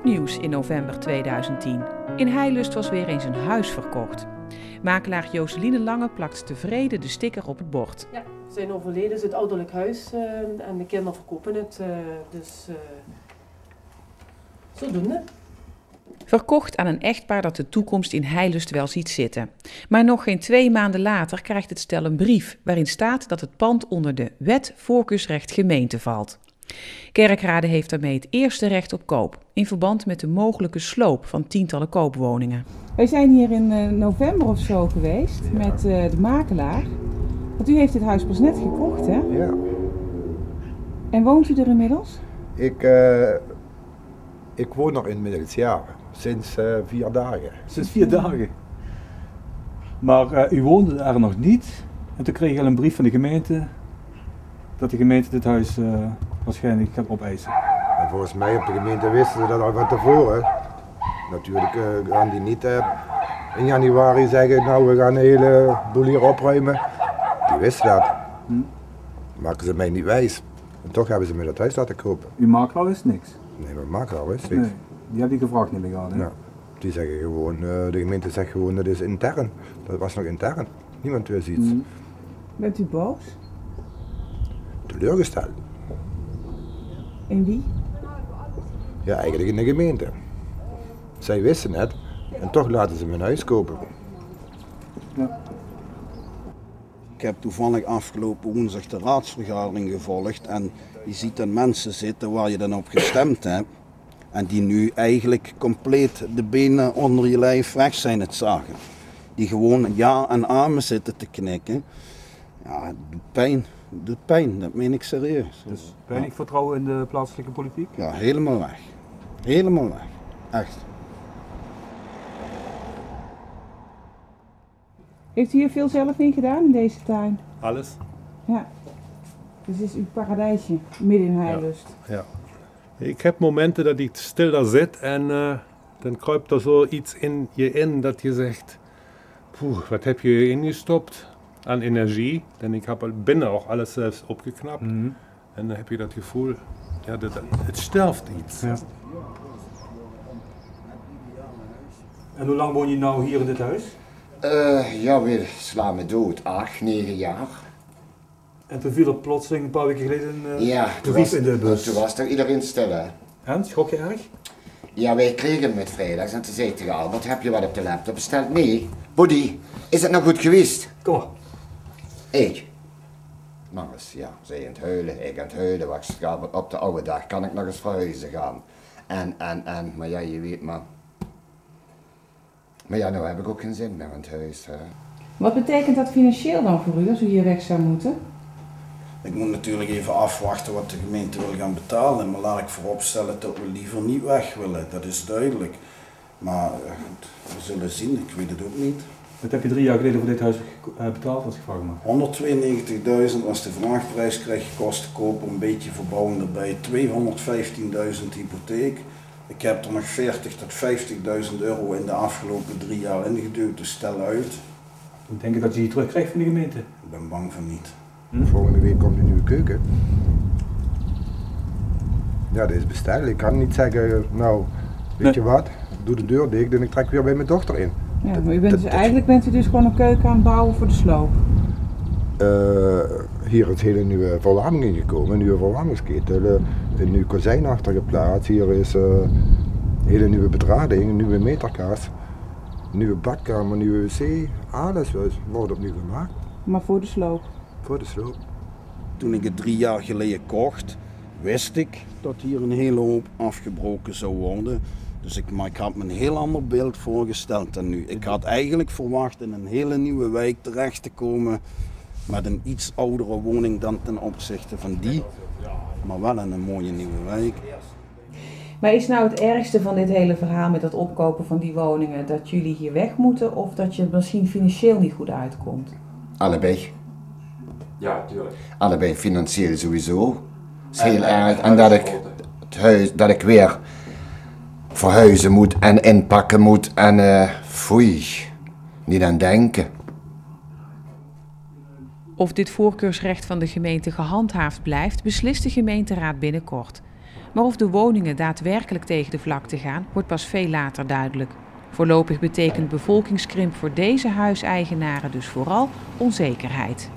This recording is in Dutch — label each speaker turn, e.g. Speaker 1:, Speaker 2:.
Speaker 1: goed nieuws in november 2010. In Heilust was weer eens een huis verkocht. Makelaar Joseline Lange plakt tevreden de sticker op het bord.
Speaker 2: Ja, ze zijn overleden, het is het ouderlijk huis en de kinderen verkopen het. Dus zodoende.
Speaker 1: Verkocht aan een echtpaar dat de toekomst in Heilust wel ziet zitten. Maar nog geen 2 maanden later krijgt het stel een brief waarin staat dat het pand onder de wet voorkeursrecht gemeente valt. Kerkrade heeft daarmee het eerste recht op koop in verband met de mogelijke sloop van tientallen koopwoningen. Wij zijn hier in november of zo geweest met de makelaar. Want u heeft dit huis pas net gekocht, hè?
Speaker 3: Ja.
Speaker 1: En woont u er inmiddels?
Speaker 3: Ik woon er inmiddels, ja. Sinds 4 dagen.
Speaker 4: Sinds 4 dagen. Maar u woonde er nog niet. En toen kreeg je al een brief van de gemeente dat de gemeente dit huis waarschijnlijk gaat opeisen.
Speaker 3: En volgens mij op de gemeente wisten ze dat al van tevoren. Natuurlijk gaan die niet in januari zeggen, nou we gaan de hele boel hier opruimen. Die wisten dat. Maken ze mij niet wijs. En toch hebben ze me dat huis laten kopen.
Speaker 4: Uw makelaar wist niks?
Speaker 3: Nee, mijn makelaar wist niks.
Speaker 4: Nee, die heb je gevraagd niet meer.
Speaker 3: Ja, die zeggen gewoon, de gemeente zegt gewoon dat is intern. Dat was nog intern. Niemand wist iets.
Speaker 1: Bent u boos?
Speaker 3: Teleurgesteld.
Speaker 1: In wie?
Speaker 3: Ja, eigenlijk in de gemeente. Zij wisten het en toch laten ze mijn huis kopen.
Speaker 4: Ja.
Speaker 5: Ik heb toevallig afgelopen woensdag de raadsvergadering gevolgd en je ziet dan mensen zitten waar je dan op gestemd hebt en die nu eigenlijk compleet de benen onder je lijf weg zijn het zagen. Die gewoon ja en amen zitten te knikken. Ja, het doet pijn, dat meen ik serieus.
Speaker 4: Dus weinig vertrouwen in de plaatselijke politiek?
Speaker 5: Ja, helemaal weg. Helemaal weg. Echt.
Speaker 1: Heeft u hier veel zelf in gedaan in deze tuin?
Speaker 6: Alles?
Speaker 1: Ja. Dus het is uw paradijsje, midden in Heilust.
Speaker 6: Ja. Ik heb momenten dat ik stil daar zit en dan kruipt er zoiets in je in dat je zegt, wat heb je ingestopt aan energie? En ik heb binnen ook alles zelfs opgeknapt. En dan heb je dat gevoel, ja, het sterft iets.
Speaker 4: Ja. En hoe lang woon je nou hier in dit huis?
Speaker 7: Ja, we slaan me dood. 8, 9 jaar.
Speaker 4: En toen viel er plotseling een paar weken geleden
Speaker 7: Ja,
Speaker 4: een brief in de bus.
Speaker 7: toen was toch iedereen stil, hè?
Speaker 4: En, schrok je erg?
Speaker 7: Ja, wij kregen hem met vrijdags en toen zei ik tegen Albert, heb je wat op de laptop besteld? Nee. Buddy, is het nou goed geweest?
Speaker 4: Kom maar.
Speaker 7: Ik. Mannes, ja, zij aan het huilen, ik aan het huilen. Wacht, op de oude dag kan ik nog eens verhuizen gaan. Maar ja, je weet maar. Maar ja, nou heb ik ook geen zin meer aan het huis, hè.
Speaker 1: Wat betekent dat financieel dan voor u, als u hier weg zou moeten?
Speaker 5: Ik moet natuurlijk even afwachten wat de gemeente wil gaan betalen, maar laat ik vooropstellen dat we liever niet weg willen, dat is duidelijk. Maar we zullen zien, ik weet het ook niet.
Speaker 4: Wat heb je 3 jaar geleden voor dit huis betaald, als ik vraag me?
Speaker 5: 192.000 was de vraagprijs, krijg je kosten kopen, een beetje verbouwing erbij, 215.000 hypotheek. Ik heb er nog 40.000 tot 50.000 euro in de afgelopen 3 jaar ingeduwd, dus stel uit.
Speaker 4: Denk je dat je die terugkrijgt van de gemeente?
Speaker 5: Ik ben bang van niet.
Speaker 3: Volgende week komt een nieuwe keuken. Ja, dat is besteld. Ik kan niet zeggen, nou, weet je wat, doe de deur dicht en ik trek weer bij mijn dochter in.
Speaker 1: Ja, maar eigenlijk bent u dus gewoon een keuken aan het bouwen voor de sloop?
Speaker 3: Hier is hele nieuwe verwarming ingekomen, een nieuwe verwarmingsketel, een nieuw kozijn achter geplaatst. Hier is hele nieuwe bedrading, een nieuwe meterkast, een nieuwe badkamer, een nieuwe wc. Alles wordt opnieuw gemaakt.
Speaker 1: Maar voor de sloop?
Speaker 3: Voor de sloop.
Speaker 5: Toen ik het 3 jaar geleden kocht, wist ik dat hier een hele hoop afgebroken zou worden. Dus maar ik had me een heel ander beeld voorgesteld dan nu. Ik had eigenlijk verwacht in een hele nieuwe wijk terecht te komen met een iets oudere woning dan ten opzichte van die, maar wel in een mooie nieuwe wijk.
Speaker 1: Maar is nou het ergste van dit hele verhaal met dat opkopen van die woningen dat jullie hier weg moeten of dat je misschien financieel niet goed uitkomt?
Speaker 7: Allebei.
Speaker 8: Ja, tuurlijk.
Speaker 7: Allebei financieel sowieso. Dat is heel erg. En dat ik weer verhuizen moet en inpakken moet en foei, niet aan denken.
Speaker 1: Of dit voorkeursrecht van de gemeente gehandhaafd blijft, beslist de gemeenteraad binnenkort. Maar of de woningen daadwerkelijk tegen de vlakte gaan, wordt pas veel later duidelijk. Voorlopig betekent bevolkingskrimp voor deze huiseigenaren dus vooral onzekerheid.